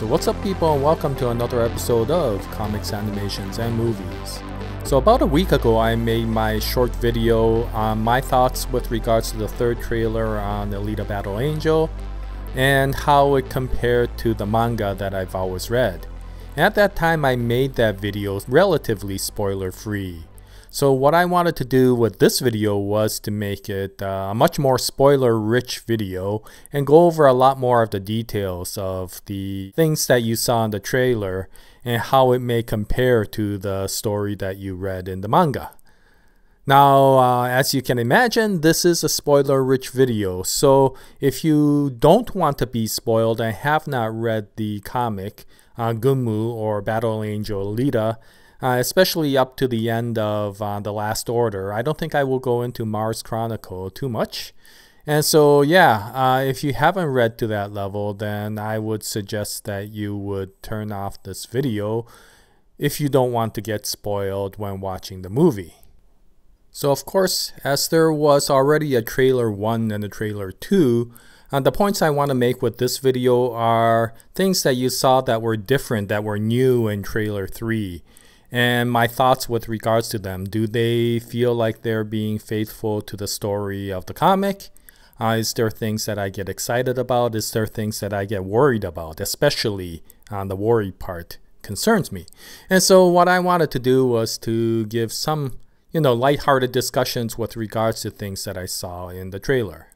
So what's up people, and welcome to another episode of Comics, Animations, and Movies. So about a week ago I made my short video on my thoughts with regards to the third trailer on Alita Battle Angel and how it compared to the manga that I've always read. And at that time I made that video relatively spoiler free. So what I wanted to do with this video was to make it a much more spoiler rich video and go over a lot more of the details of the things that you saw in the trailer and how it may compare to the story that you read in the manga. Now, as you can imagine, this is a spoiler rich video, so if you don't want to be spoiled and have not read the comic Gunnm or Battle Angel Alita, especially up to the end of The Last Order, I don't think I will go into Mars Chronicle too much. And so yeah, if you haven't read to that level, then I would suggest that you would turn off this video if you don't want to get spoiled when watching the movie. So of course, as there was already a trailer 1 and a trailer 2, the points I want to make with this video are things that you saw that were different, that were new in trailer 3. And my thoughts with regards to them. Do they feel like they're being faithful to the story of the comic? Is there things that I get excited about? Is there things that I get worried about? Especially the worry part concerns me. And so what I wanted to do was to give some, lighthearted discussions with regards to things that I saw in the trailer.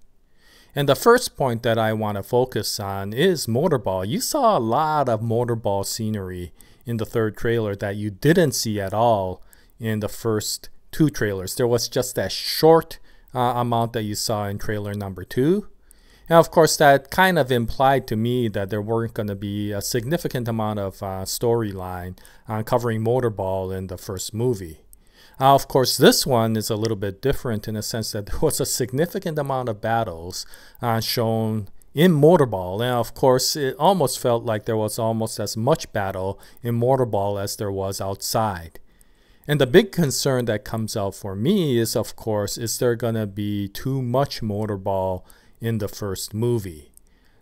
And the first point that I want to focus on is motorball. You saw a lot of motorball scenery in the third trailer that you didn't see at all in the first 2 trailers. There was just that short amount that you saw in trailer number 2. And of course that kind of implied to me that there weren't going to be a significant amount of storyline covering motorball in the first movie. Of course this one is a little bit different in the sense that there was a significant amount of battles shown in motorball, and of course it almost felt like there was almost as much battle in motorball as there was outside. And the big concern that comes out for me is, of course, is there gonna be too much motorball in the first movie?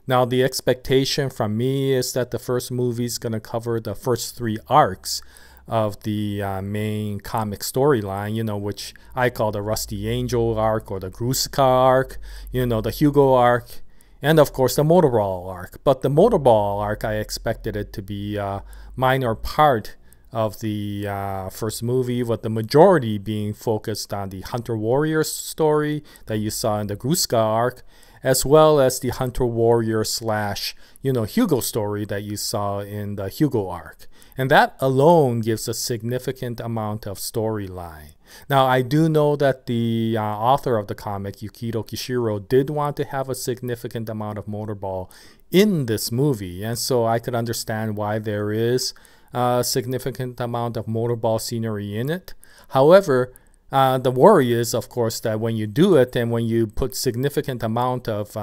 Now the expectation from me is that the first movie is gonna cover the first 3 arcs of the main comic storyline, which I call the Rusty Angel arc or the Gruska arc, the Hugo arc, and of course the motorball arc. But the motorball arc, I expected it to be a minor part of the first movie, with the majority being focused on the Hunter-Warrior story that you saw in the Gruska arc, as well as the Hunter-Warrior / Hugo story that you saw in the Hugo arc. And that alone gives a significant amount of storyline. Now, I do know that the author of the comic, Yukito Kishiro, did want to have a significant amount of motorball in this movie. And so I could understand why there is a significant amount of motorball scenery in it. However, the worry is, of course, that when you do it and when you put significant amount of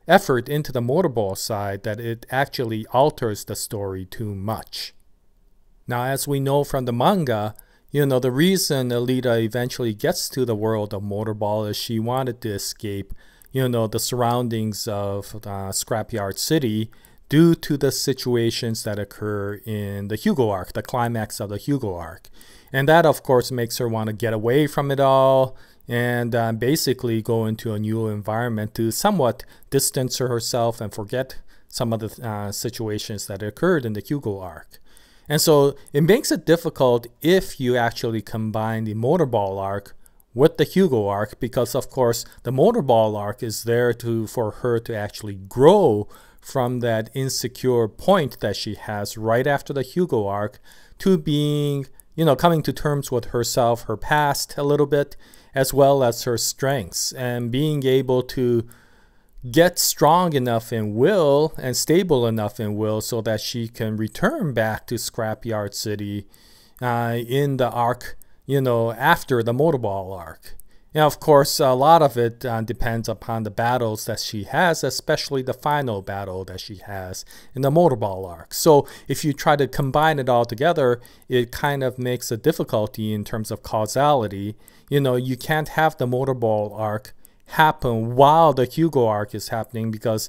effort into the motorball side, that it actually alters the story too much. Now, as we know from the manga, the reason Alita eventually gets to the world of motorball is she wanted to escape, the surroundings of Scrapyard City due to the situations that occur in the Hugo arc, the climax of the Hugo arc. And that, of course, makes her want to get away from it all and basically go into a new environment to somewhat distance herself and forget some of the situations that occurred in the Hugo arc. And so it makes it difficult if you actually combine the motorball arc with the Hugo arc, because of course the motorball arc is there for her to actually grow from that insecure point that she has right after the Hugo arc to being, coming to terms with herself, her past a little bit, as well as her strengths, and being able to get strong enough in will and stable enough in will so that she can return back to Scrapyard City in the arc, after the motorball arc. Now, of course, a lot of it depends upon the battles that she has, especially the final battle that she has in the motorball arc. So if you try to combine it all together, it kind of makes a difficulty in terms of causality. You can't have the motorball arc happen while the Hugo arc is happening, because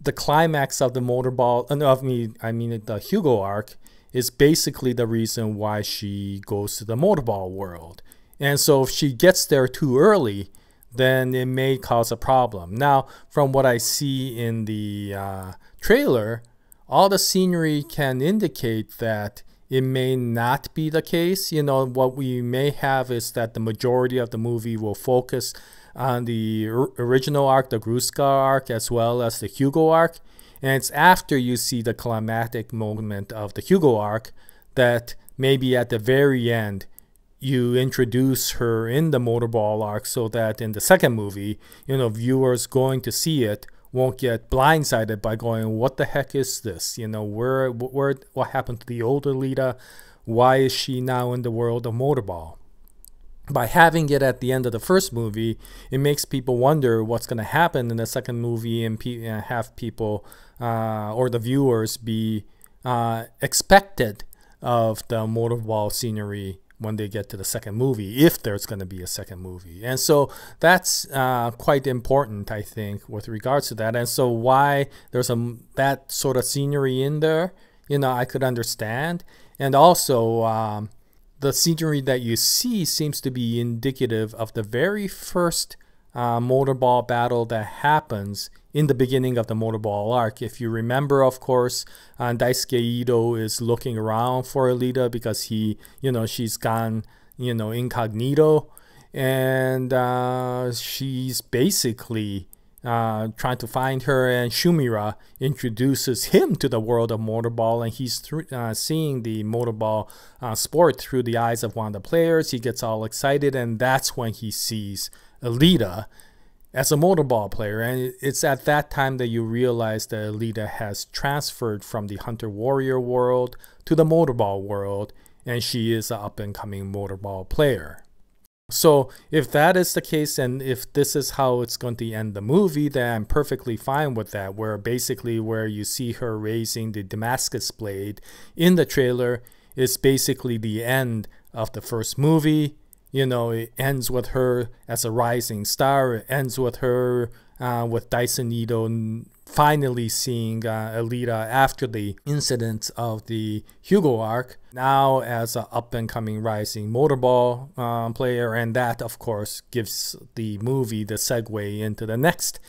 the climax of the motorball, no, I mean the Hugo arc is basically the reason why she goes to the motorball world. And so if she gets there too early, then it may cause a problem. Now, from what I see in the trailer, all the scenery can indicate that it may not be the case. You know, what we may have is that the majority of the movie will focus on the original arc, the Gruska arc, as well as the Hugo arc. And it's after you see the climactic moment of the Hugo arc that maybe at the very end you introduce her in the motorball arc, so that in the second movie, you know, viewers going to see it won't get blindsided by going, what the heck is this? You know, what happened to the old Alita? Why is she now in the world of motorball? By having it at the end of the first movie, it makes people wonder what's going to happen in the second movie, and have people or the viewers be expected of the motorball scenery when they get to the second movie, if there's going to be a second movie. And so that's quite important, I think, with regards to that. And so why there's that sort of scenery in there, you know, I could understand. And also the scenery that you see seems to be indicative of the very first motorball battle that happens in the beginning of the motorball arc. If you remember, of course, Daisuke Ito is looking around for Alita because she's gone, incognito, and she's basically trying to find her, and Shumira introduces him to the world of motorball, and he's seeing the motorball sport through the eyes of one of the players. He gets all excited, and that's when he sees Alita as a motorball player. And it's at that time that you realize that Alita has transferred from the hunter-warrior world to the motorball world, and she is an up-and-coming motorball player. So if that is the case, and if this is how it's going to end the movie, then I'm perfectly fine with that, where you see her raising the Damascus blade in the trailer is basically the end of the first movie. You know, it ends with her as a rising star. It ends with her with Daisuke Ito finally seeing Alita after the incidents of the Hugo arc, now as an up-and-coming rising motorball player. And that, of course, gives the movie the segue into the next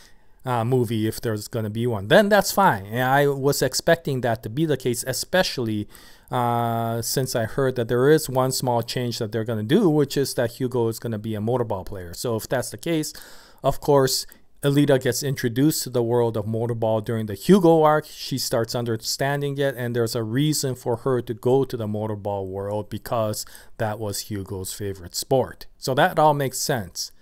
movie, if there's going to be one. Then that's fine. And I was expecting that to be the case, especially since I heard that there is one small change that they're going to do, which is that Hugo is going to be a motorball player. So if that's the case, of course, Alita gets introduced to the world of motorball during the Hugo arc. She starts understanding it, and there's a reason for her to go to the motorball world because that was Hugo's favorite sport. So that all makes sense.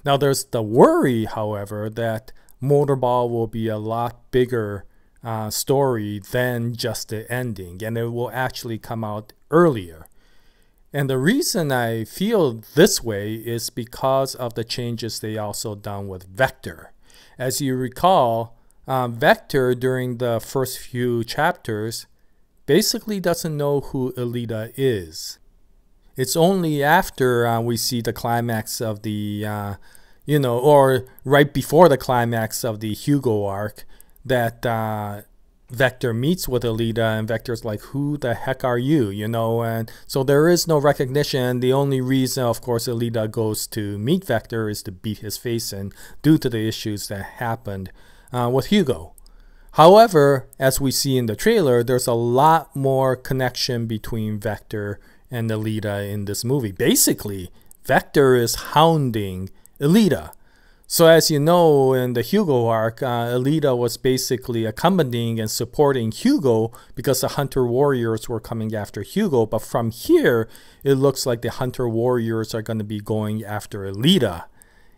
Now there's the worry, however, that motorball will be a lot bigger story than just the ending, and it will actually come out earlier. And the reason I feel this way is because of the changes they also done with Vector. As you recall, Vector during the first few chapters basically doesn't know who Alita is. It's only after we see the climax of the, or right before the climax of the Hugo arc that Vector meets with Alita, and Vector's like, who the heck are you? And so there is no recognition. The only reason, of course, Alita goes to meet Vector is to beat his face in due to the issues that happened with Hugo. However, as we see in the trailer, there's a lot more connection between Vector and Alita in this movie. Basically, Vector is hounding Alita. So as you know, in the Hugo arc, Alita was basically accompanying and supporting Hugo because the Hunter Warriors were coming after Hugo. But from here, it looks like the Hunter Warriors are going to be going after Alita,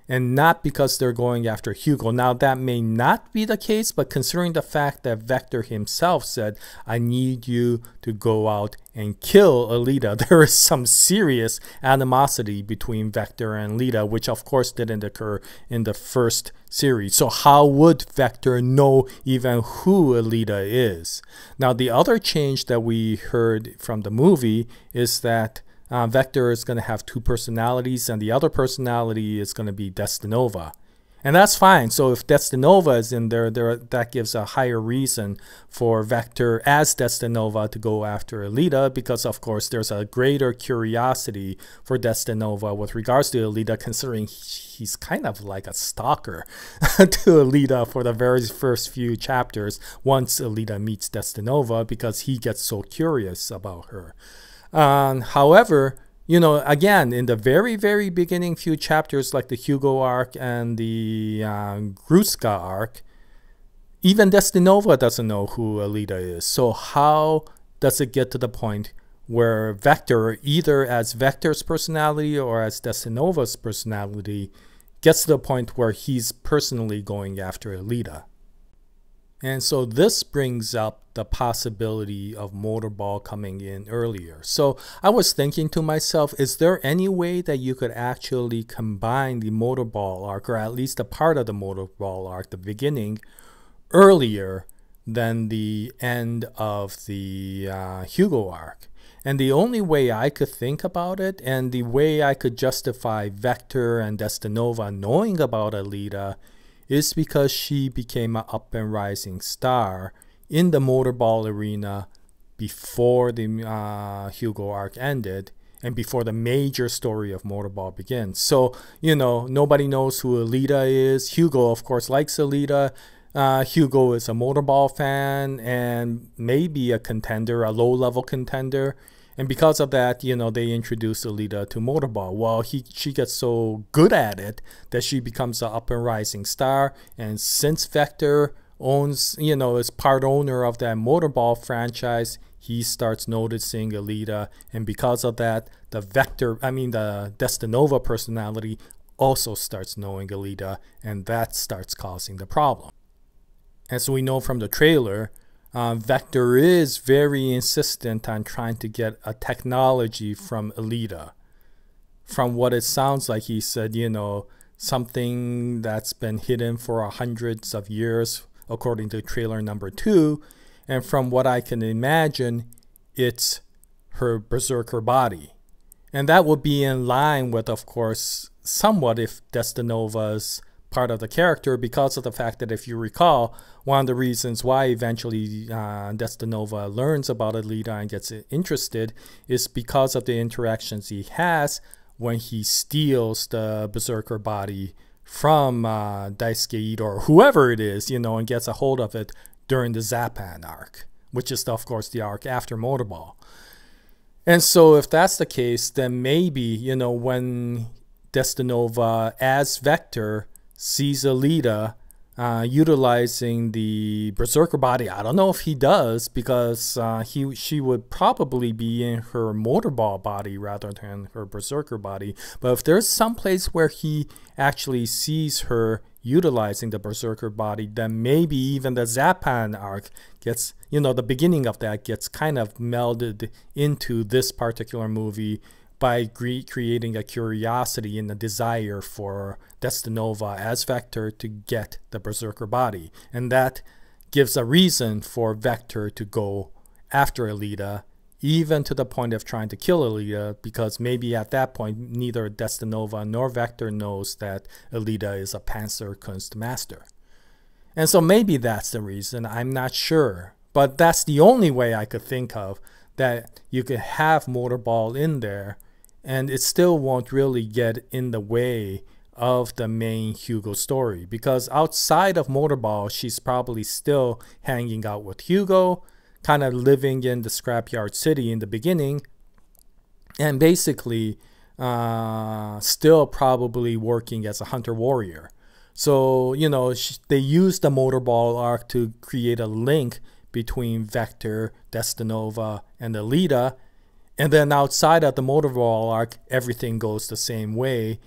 and not because they're going after Hugo. Now, that may not be the case, but considering the fact that Vector himself said, I need you to go out and kill Alita, there is some serious animosity between Vector and Alita, which of course didn't occur in the first series. So how would Vector know even who Alita is? Now, the other change that we heard from the movie is that Vector is going to have two personalities, and the other personality is going to be Destinova. And that's fine. So if Destinova is in there, that gives a higher reason for Vector as Destinova to go after Alita, because of course there's a greater curiosity for Destinova with regards to Alita, considering he's kind of like a stalker to Alita for the very first few chapters once Alita meets Destinova, because he gets so curious about her. However, you know, again, in the very, very beginning few chapters, like the Hugo arc and the Gruska arc, even Destinova doesn't know who Alita is. So how does it get to the point where Vector, either as Vector's personality or as Destinova's personality, gets to the point where he's personally going after Alita? And so this brings up the possibility of Motorball coming in earlier. So I was thinking to myself, is there any way that you could actually combine the Motorball arc, or at least a part of the Motorball arc, the beginning, earlier than the end of the Hugo arc? And the only way I could think about it, and the way I could justify Vector and Destinova knowing about Alita, is because she became an up and rising star in the Motorball arena before the Hugo arc ended and before the major story of Motorball begins. So, you know, nobody knows who Alita is. Hugo, of course, likes Alita. Hugo is a Motorball fan and maybe a contender, a low-level contender. And because of that, you know, they introduce Alita to Motorball. Well, she gets so good at it that she becomes an up and rising star. And since Vector owns, you know, is part owner of that Motorball franchise, he starts noticing Alita. And because of that, the Destinova personality also starts knowing Alita. And that starts causing the problem. As we know from the trailer, Vector is very insistent on trying to get a technology from Alita. From what it sounds like, he said, you know, something that's been hidden for hundreds of years, according to trailer number 2. And from what I can imagine, it's her berserker body. And that would be in line with, of course, somewhat if Destinova's part of the character, because of the fact that, if you recall, one of the reasons why eventually Destinova learns about Alita and gets interested is because of the interactions he has when he steals the berserker body from Daisuke Ito or whoever it is, you know, and gets a hold of it during the Zapan arc, which is, of course, the arc after Motorball. And so if that's the case, then maybe, you know, when Destinova as Vector sees Alita utilizing the berserker body, I don't know if he does, because she would probably be in her Motorball body rather than her berserker body. But if there's some place where he actually sees her utilizing the berserker body, then maybe even the Zapan arc gets, you know, the beginning of that gets kind of melded into this particular movie by creating a curiosity and a desire for Destinova as Vector to get the berserker body. And that gives a reason for Vector to go after Alita, even to the point of trying to kill Alita, because maybe at that point neither Destinova nor Vector knows that Alita is a Panzerkunst master. And so maybe that's the reason, I'm not sure. But that's the only way I could think of that you could have Motorball in there, and it still won't really get in the way of the main Hugo story. Because outside of Motorball, she's probably still hanging out with Hugo, kind of living in the Scrapyard City in the beginning, and basically still probably working as a hunter-warrior. So, you know, they used the Motorball arc to create a link between Vector, Destinova, and Alita. And then outside of the Motorball arc, everything goes the same way,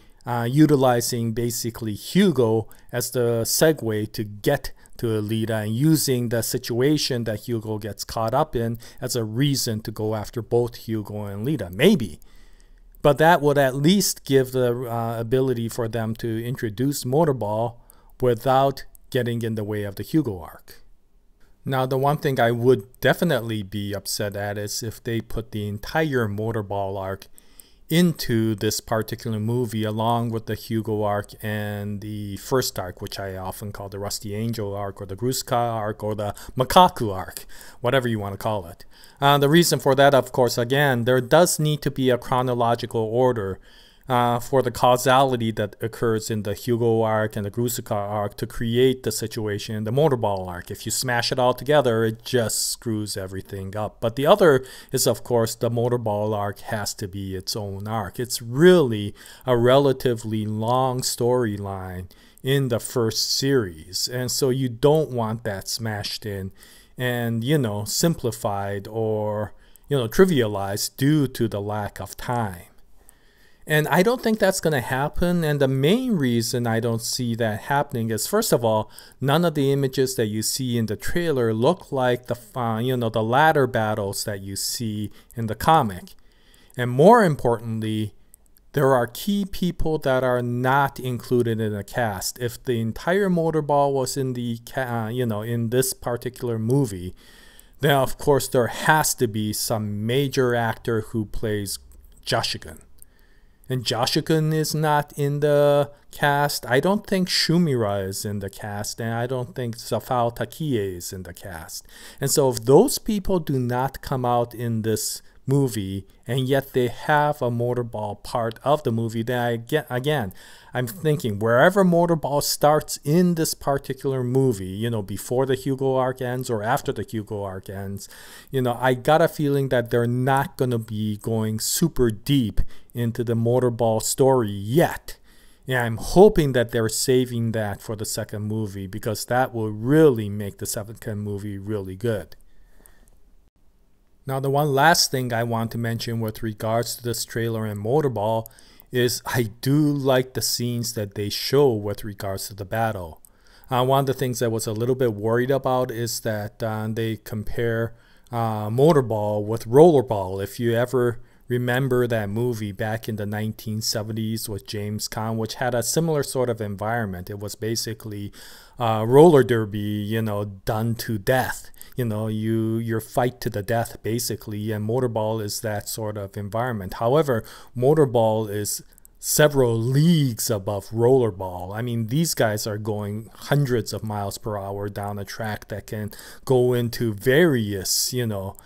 utilizing basically Hugo as the segue to get to Alita, and using the situation that Hugo gets caught up in as a reason to go after both Hugo and Alita. Maybe. But that would at least give the ability for them to introduce Motorball without getting in the way of the Hugo arc. Now, the one thing I would definitely be upset at is if they put the entire Motorball arc into this particular movie, along with the Hugo arc and the first arc, which I often call the Rusty Angel arc or the Gruska arc or the Makaku arc, whatever you want to call it. The reason for that, of course, again, there does need to be a chronological order for the causality that occurs in the Hugo arc and the Gruska arc to create the situation in the Motorball arc. If you smash it all together, it just screws everything up. But the other is, of course, the Motorball arc has to be its own arc. It's really a relatively long storyline in the first series, and so you don't want that smashed in and, you know, simplified or, you know, trivialized due to the lack of time. And I don't think that's going to happen. And the main reason I don't see that happening is, first of all, none of the images that you see in the trailer look like the, you know, the ladder battles that you see in the comic. And more importantly, there are key people that are not included in the cast. If the entire Motorball was in the, you know, in this particular movie, then of course there has to be some major actor who plays Jashigun. And Jashigun is not in the cast. I don't think Shumira is in the cast, and I don't think Zafao Takie is in the cast. And so if those people do not come out in this movie, and yet they have a Motorball part of the movie, then I'm thinking wherever Motorball starts in this particular movie, you know, before the Hugo arc ends or after the Hugo arc ends, you know, I got a feeling that they're not going to be going super deep into the Motorball story yet. And I'm hoping that they're saving that for the second movie, because that will really make the second movie really good. Now, the one last thing I want to mention with regards to this trailer and Motorball is I do like the scenes that they show with regards to the battle. One of the things I was a little bit worried about is that they compare Motorball with Rollerball. If you ever remember that movie back in the 1970s with James Caan, which had a similar sort of environment. It was basically roller derby, you know, done to death. You know, your fight to the death basically, and Motorball is that sort of environment. However, Motorball is several leagues above Rollerball. I mean, these guys are going hundreds of miles per hour down a track that can go into various, you know,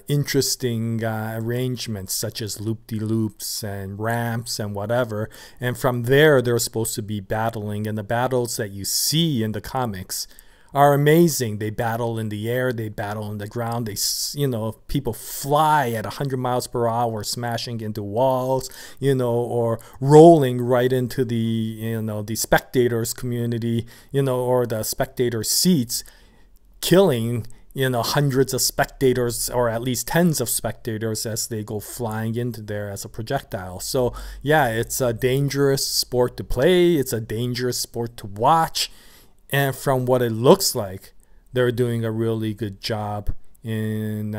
interesting arrangements such as loop-de-loops and ramps and whatever. And from there, they're supposed to be battling, and the battles that you see in the comics are amazing. They battle in the air, they battle on the ground, they, you know, people fly at 100 miles per hour, smashing into walls, you know, or rolling right into the, you know, the spectators community, you know, or the spectator seats, killing, you know, hundreds of spectators, or at least tens of spectators, as they go flying into there as a projectile. So yeah, it's a dangerous sport to play, it's a dangerous sport to watch. And from what it looks like, they're doing a really good job in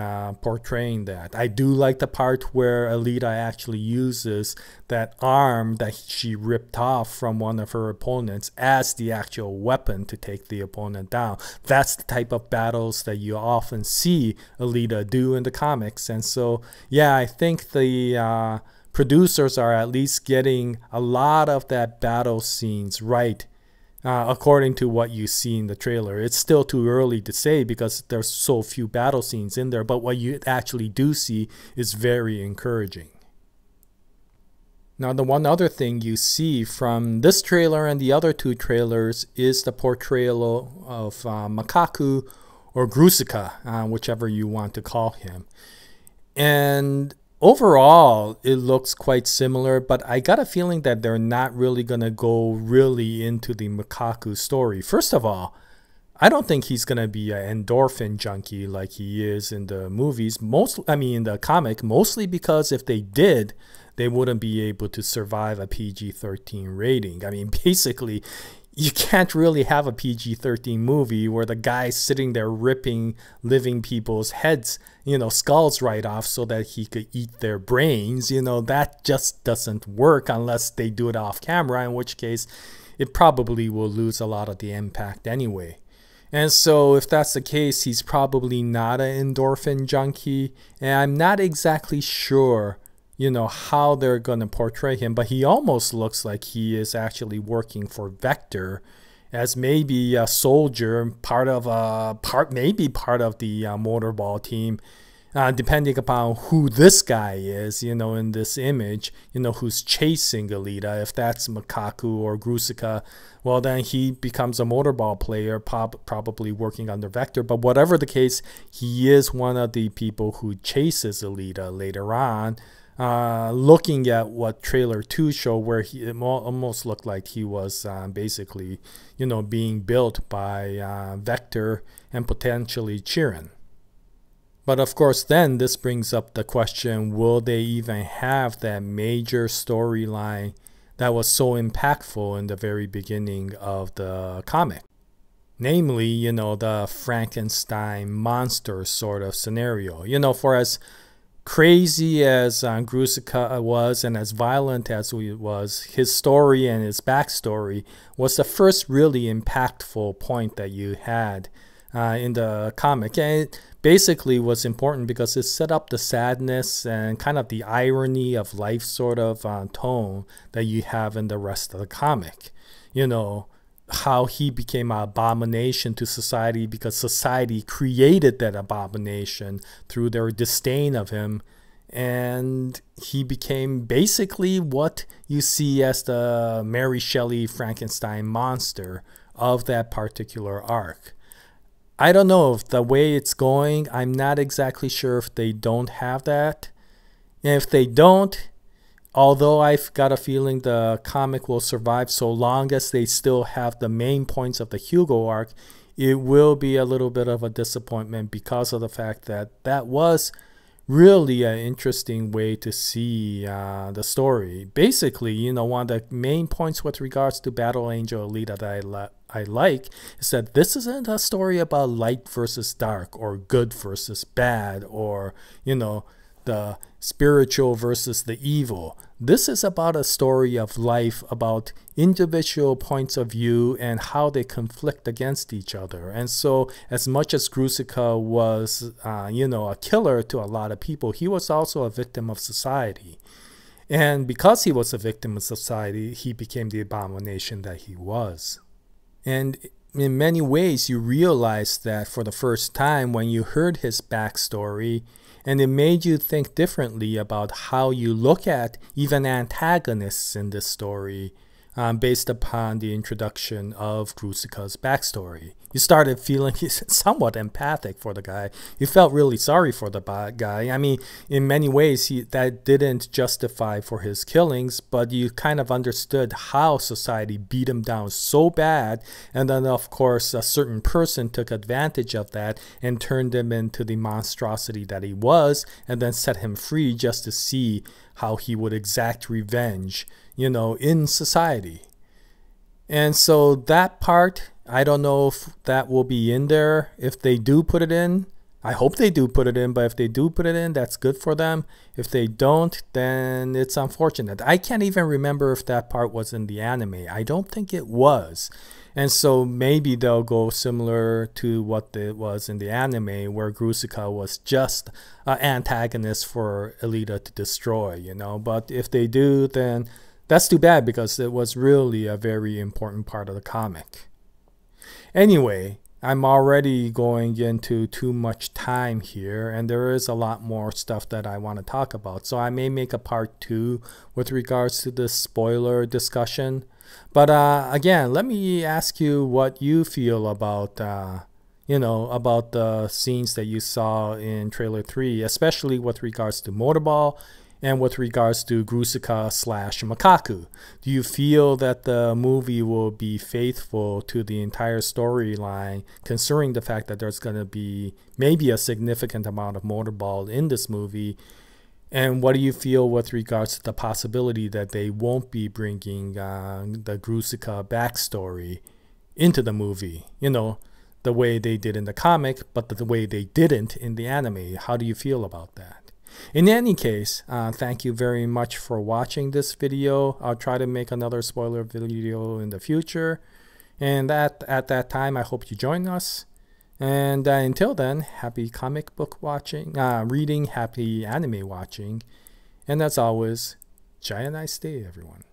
portraying that. I do like the part where Alita actually uses that arm that she ripped off from one of her opponents as the actual weapon to take the opponent down. That's the type of battles that you often see Alita do in the comics. And so, yeah, I think the producers are at least getting a lot of that battle scenes right. According to what you see in the trailer. It's still too early to say because there's so few battle scenes in there, but what you actually do see is very encouraging. Now, the one other thing you see from this trailer and the other two trailers is the portrayal of Makaku or Grusuka, whichever you want to call him. And overall, it looks quite similar, but I got a feeling that they're not really going to go really into the Makaku story. First of all, I don't think he's going to be an endorphin junkie like he is in the movies. In the comic, mostly because if they did, they wouldn't be able to survive a PG-13 rating. I mean, basically, you can't really have a PG-13 movie where the guy's sitting there ripping living people's heads, you know, skulls right off so that he could eat their brains. You know, that just doesn't work unless they do it off camera, in which case it probably will lose a lot of the impact anyway. And so if that's the case, he's probably not an endorphin junkie, and I'm not exactly sure, how they're going to portray him, but he almost looks like he is actually working for Vector as maybe a soldier, maybe part of the motorball team, depending upon who this guy is, in this image, who's chasing Alita. If that's Makaku or Grusica, well, then he becomes a motorball player, probably working under Vector. But whatever the case, he is one of the people who chases Alita later on. Looking at what trailer 2 showed, where it almost looked like he was basically, being built by Vector and potentially Chirin. But of course, then this brings up the question, will they even have that major storyline that was so impactful in the very beginning of the comic? Namely, the Frankenstein monster sort of scenario. For as crazy as Grusica was and as violent as he was, his story and his backstory was the first really impactful point that you had in the comic. And it basically was important because it set up the sadness and kind of the irony of life sort of tone that you have in the rest of the comic. How he became an abomination to society because society created that abomination through their disdain of him. And he became basically what you see as the Mary Shelley Frankenstein monster of that particular arc. I don't know if the way it's going, I'm not exactly sure if they don't have that. And if they don't, although I've got a feeling the comic will survive so long as they still have the main points of the Hugo arc, it will be a little bit of a disappointment because of the fact that that was really an interesting way to see the story. Basically, one of the main points with regards to Battle Angel Alita that I like is that this isn't a story about light versus dark or good versus bad or, the spiritual versus the evil. This is about a story of life, about individual points of view and how they conflict against each other. And so as much as Grusica was, a killer to a lot of people, he was also a victim of society. And because he was a victim of society, he became the abomination that he was. And in many ways, you realize that for the first time when you heard his backstory, and it made you think differently about how you look at even antagonists in this story based upon the introduction of Grusica's backstory. You started feeling somewhat empathic for the guy. You felt really sorry for the guy. I mean, in many ways, that didn't justify for his killings, but you kind of understood how society beat him down so bad. And then, of course, a certain person took advantage of that and turned him into the monstrosity that he was, and then set him free just to see how he would exact revenge, in society. And so that part, I don't know if that will be in there. If they do put it in, I hope they do put it in, but if they do put it in, that's good for them. If they don't, then it's unfortunate. I can't even remember if that part was in the anime. I don't think it was. And so maybe they'll go similar to what it was in the anime, where Grusica was just an antagonist for Alita to destroy, But if they do, then that's too bad because it was really a very important part of the comic. Anyway, I'm already going into too much time here, and there is a lot more stuff that I want to talk about. So I may make a part 2 with regards to this spoiler discussion. But again, let me ask you what you feel about, about the scenes that you saw in trailer 3, especially with regards to Motorball and with regards to Grusica/Makaku. Do you feel that the movie will be faithful to the entire storyline, considering the fact that there's going to be maybe a significant amount of Motorball in this movie? And what do you feel with regards to the possibility that they won't be bringing the Grusica backstory into the movie? The way they did in the comic, but the way they didn't in the anime. How do you feel about that? In any case, thank you very much for watching this video. I'll try to make another spoiler video in the future. And at that time, I hope you join us. And until then, happy comic book watching, reading, happy anime watching. And as always, Jaya, nice day, everyone.